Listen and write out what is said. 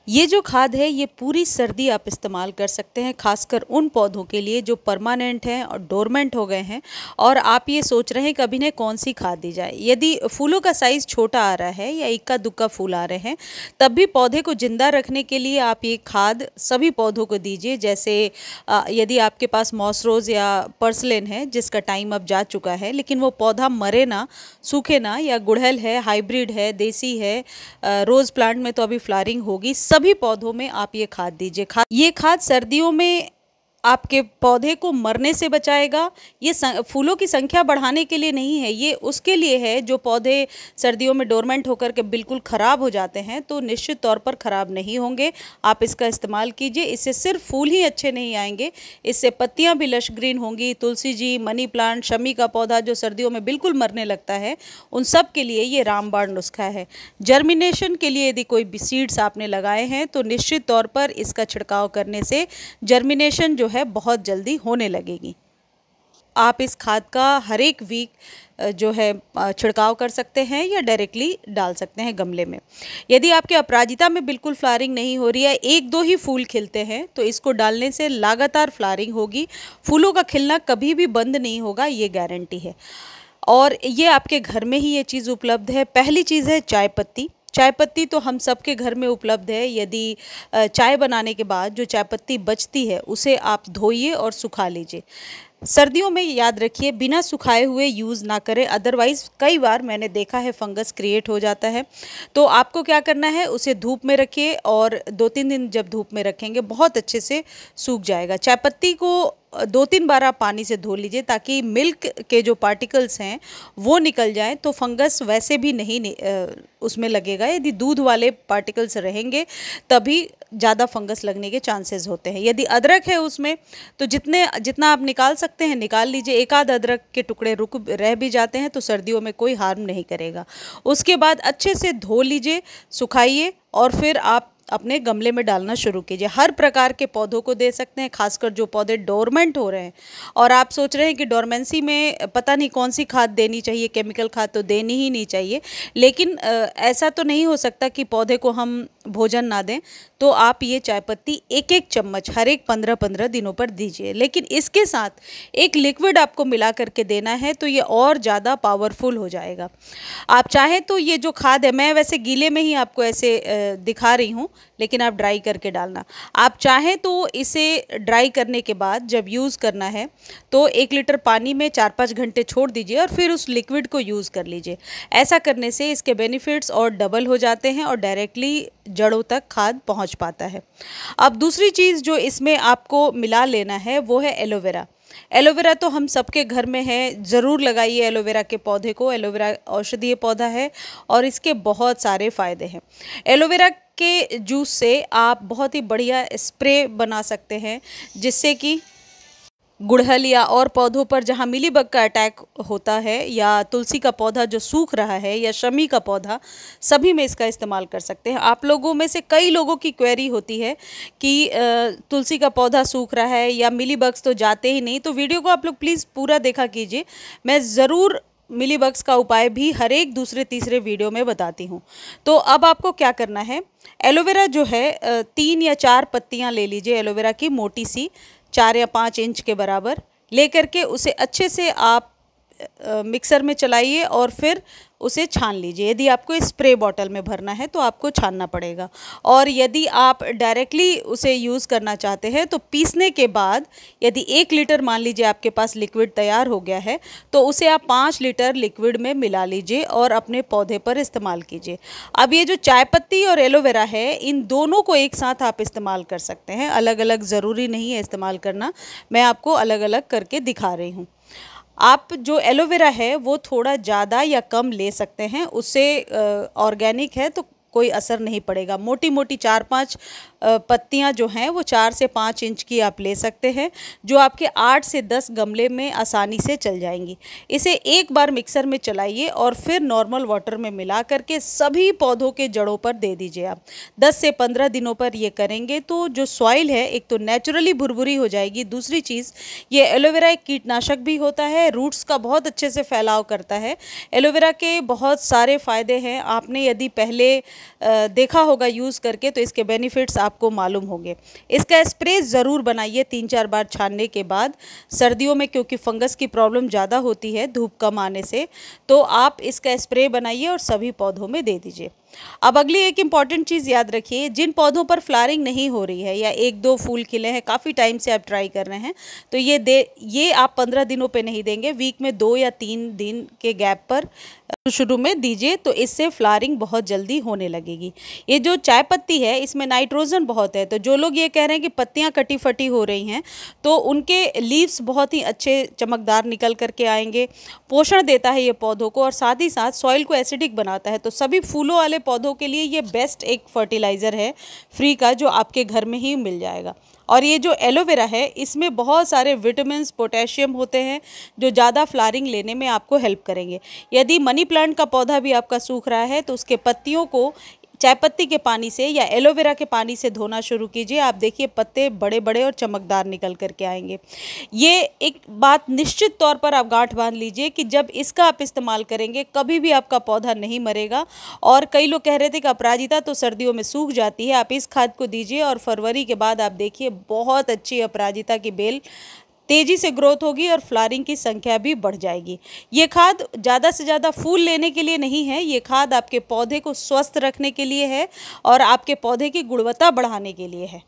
ये जो खाद है ये पूरी सर्दी आप इस्तेमाल कर सकते हैं, खासकर उन पौधों के लिए जो परमानेंट हैं और डोरमेंट हो गए हैं और आप ये सोच रहे हैं कि अभी इन्हें कौन सी खाद दी जाए। यदि फूलों का साइज़ छोटा आ रहा है या इक्का दुक्का फूल आ रहे हैं, तब भी पौधे को जिंदा रखने के लिए आप ये खाद सभी पौधों को दीजिए। जैसे यदि आपके पास मॉस रोज़ या पर्सलेन है जिसका टाइम अब जा चुका है, लेकिन वो पौधा मरे ना, सूखे ना, या गुड़हल है, हाइब्रिड है, देसी है, रोज़ प्लांट में तो अभी फ्लावरिंग होगी, सभी पौधों में आप ये खाद दीजिए। ये खाद सर्दियों में आपके पौधे को मरने से बचाएगा। ये फूलों की संख्या बढ़ाने के लिए नहीं है, ये उसके लिए है जो पौधे सर्दियों में डोरमेंट होकर के बिल्कुल ख़राब हो जाते हैं, तो निश्चित तौर पर ख़राब नहीं होंगे। आप इसका इस्तेमाल कीजिए। इससे सिर्फ फूल ही अच्छे नहीं आएंगे, इससे पत्तियां भी लश ग्रीन होंगी। तुलसी जी, मनी प्लांट, शमी का पौधा जो सर्दियों में बिल्कुल मरने लगता है, उन सब के लिए ये रामबाण नुस्खा है। जर्मिनेशन के लिए यदि कोई भी सीड्स आपने लगाए हैं तो निश्चित तौर पर इसका छिड़काव करने से जर्मिनेशन जो है बहुत जल्दी होने लगेगी। आप इस खाद का हर एक वीक जो है छिड़काव कर सकते हैं या डायरेक्टली डाल सकते हैं गमले में। यदि आपके अपराजिता में बिल्कुल फ्लावरिंग नहीं हो रही है, एक दो ही फूल खिलते हैं, तो इसको डालने से लगातार फ्लावरिंग होगी। फूलों का खिलना कभी भी बंद नहीं होगा, ये गारंटी है। और ये आपके घर में ही ये चीज़ उपलब्ध है। पहली चीज़ है चाय पत्ती। चाय पत्ती तो हम सबके घर में उपलब्ध है। यदि चाय बनाने के बाद जो चाय पत्ती बचती है उसे आप धोइए और सुखा लीजिए। सर्दियों में याद रखिए बिना सुखाए हुए यूज़ ना करें, अदरवाइज़ कई बार मैंने देखा है फंगस क्रिएट हो जाता है। तो आपको क्या करना है, उसे धूप में रखिए और 2-3 दिन जब धूप में रखेंगे बहुत अच्छे से सूख जाएगा। चाय पत्ती को 2-3 बार आप पानी से धो लीजिए ताकि मिल्क के जो पार्टिकल्स हैं वो निकल जाएं, तो फंगस वैसे भी नहीं उसमें लगेगा। यदि दूध वाले पार्टिकल्स रहेंगे तभी ज़्यादा फंगस लगने के चांसेस होते हैं। यदि अदरक है उसमें तो जितना आप निकाल सकते हैं निकाल लीजिए। एक आध अदरक के टुकड़े रह भी जाते हैं तो सर्दियों में कोई हार्म नहीं करेगा। उसके बाद अच्छे से धो लीजिए, सुखाइए और फिर आप अपने गमले में डालना शुरू कीजिए। हर प्रकार के पौधों को दे सकते हैं, खासकर जो पौधे डोरमेंट हो रहे हैं और आप सोच रहे हैं कि डोरमेंसी में पता नहीं कौन सी खाद देनी चाहिए, केमिकल खाद तो देनी ही नहीं चाहिए। लेकिन ऐसा तो नहीं हो सकता कि पौधे को हम भोजन ना दें, तो आप ये चाय पत्ती एक एक चम्मच हर एक 15-15 दिनों पर दीजिए। लेकिन इसके साथ एक लिक्विड आपको मिला करके देना है, तो ये और ज़्यादा पावरफुल हो जाएगा। आप चाहें तो ये जो खाद है, मैं वैसे गीले में ही आपको ऐसे दिखा रही हूँ, लेकिन आप ड्राई करके डालना। आप चाहें तो इसे ड्राई करने के बाद जब यूज़ करना है तो 1 लीटर पानी में 4-5 घंटे छोड़ दीजिए और फिर उस लिक्विड को यूज़ कर लीजिए। ऐसा करने से इसके बेनिफिट्स और डबल हो जाते हैं और डायरेक्टली जड़ों तक खाद पहुंच पाता है। अब दूसरी चीज़ जो इसमें आपको मिला लेना है वो है एलोवेरा। एलोवेरा तो हम सबके घर में है, ज़रूर लगाइए एलोवेरा के पौधे को। एलोवेरा औषधीय पौधा है और इसके बहुत सारे फ़ायदे हैं। एलोवेरा के जूस से आप बहुत ही बढ़िया स्प्रे बना सकते हैं, जिससे कि गुड़हल या और पौधों पर जहाँ मिलीबग का अटैक होता है, या तुलसी का पौधा जो सूख रहा है, या शमी का पौधा, सभी में इसका इस्तेमाल कर सकते हैं। आप लोगों में से कई लोगों की क्वेरी होती है कि तुलसी का पौधा सूख रहा है या मिलीबग्स तो जाते ही नहीं, तो वीडियो को आप लोग प्लीज़ पूरा देखा कीजिए। मैं ज़रूर मिलीबग्स का उपाय भी हर एक दूसरे तीसरे वीडियो में बताती हूँ। तो अब आपको क्या करना है, एलोवेरा जो है 3 या 4 पत्तियाँ ले लीजिए एलोवेरा की, मोटी सी 4 या 5 इंच के बराबर लेकर के उसे अच्छे से आप मिक्सर में चलाइए और फिर उसे छान लीजिए। यदि आपको स्प्रे बॉटल में भरना है तो आपको छानना पड़ेगा, और यदि आप डायरेक्टली उसे यूज़ करना चाहते हैं तो पीसने के बाद यदि 1 लीटर मान लीजिए आपके पास लिक्विड तैयार हो गया है, तो उसे आप 5 लीटर लिक्विड में मिला लीजिए और अपने पौधे पर इस्तेमाल कीजिए। अब ये जो चाय पत्ती और एलोवेरा है, इन दोनों को एक साथ आप इस्तेमाल कर सकते हैं, अलग अलग ज़रूरी नहीं है इस्तेमाल करना। मैं आपको अलग अलग करके दिखा रही हूँ। आप जो एलोवेरा है वो थोड़ा ज़्यादा या कम ले सकते हैं, उससे ऑर्गेनिक है तो कोई असर नहीं पड़ेगा। मोटी मोटी 4-5 पत्तियां जो हैं वो 4 से 5 इंच की आप ले सकते हैं, जो आपके 8 से 10 गमले में आसानी से चल जाएंगी। इसे एक बार मिक्सर में चलाइए और फिर नॉर्मल वाटर में मिला करके सभी पौधों के जड़ों पर दे दीजिए। आप 10 से 15 दिनों पर ये करेंगे तो जो सॉइल है एक तो नेचुरली भुरभुरी हो जाएगी। दूसरी चीज़, ये एलोवेरा एक कीटनाशक भी होता है, रूट्स का बहुत अच्छे से फैलाव करता है। एलोवेरा के बहुत सारे फ़ायदे हैं। आपने यदि पहले देखा होगा यूज़ करके, तो इसके बेनिफिट्स आपको मालूम होंगे। इसका स्प्रे ज़रूर बनाइए 3-4 बार छानने के बाद। सर्दियों में क्योंकि फंगस की प्रॉब्लम ज़्यादा होती है धूप कम आने से, तो आप इसका स्प्रे बनाइए और सभी पौधों में दे दीजिए। अब अगली एक इम्पॉर्टेंट चीज़ याद रखिए, जिन पौधों पर फ्लावरिंग नहीं हो रही है या 1-2 फूल खिले हैं, काफ़ी टाइम से आप ट्राई कर रहे हैं, तो ये आप 15 दिनों पे नहीं देंगे, वीक में 2 या 3 दिन के गैप पर शुरू में दीजिए, तो इससे फ्लावरिंग बहुत जल्दी होने लगेगी। ये जो चाय पत्ती है इसमें नाइट्रोजन बहुत है, तो जो लोग ये कह रहे हैं कि पत्तियां कटी फटी हो रही हैं, तो उनके लीव्स बहुत ही अच्छे चमकदार निकल करके आएंगे। पोषण देता है ये पौधों को और साथ ही साथ सॉइल को एसिडिक बनाता है। तो सभी फूलों वाले पौधों के लिए ये बेस्ट एक फर्टिलाइज़र है फ्री का, जो आपके घर में ही मिल जाएगा। और ये जो एलोवेरा है इसमें बहुत सारे विटामिन्स, पोटेशियम होते हैं जो ज़्यादा फ्लावरिंग लेने में आपको हेल्प करेंगे। यदि मनी प्लांट का पौधा भी आपका सूख रहा है तो उसके पत्तियों को चाय पत्ती के पानी से या एलोवेरा के पानी से धोना शुरू कीजिए। आप देखिए पत्ते बड़े बड़े और चमकदार निकल करके आएंगे। ये एक बात निश्चित तौर पर आप गांठ बांध लीजिए कि जब इसका आप इस्तेमाल करेंगे कभी भी आपका पौधा नहीं मरेगा। और कई लोग कह रहे थे कि अपराजिता तो सर्दियों में सूख जाती है, आप इस खाद को दीजिए और फरवरी के बाद आप देखिए बहुत अच्छी अपराजिता की बेल तेज़ी से ग्रोथ होगी और फ्लावरिंग की संख्या भी बढ़ जाएगी। ये खाद ज़्यादा से ज़्यादा फूल लेने के लिए नहीं है, ये खाद आपके पौधे को स्वस्थ रखने के लिए है और आपके पौधे की गुणवत्ता बढ़ाने के लिए है।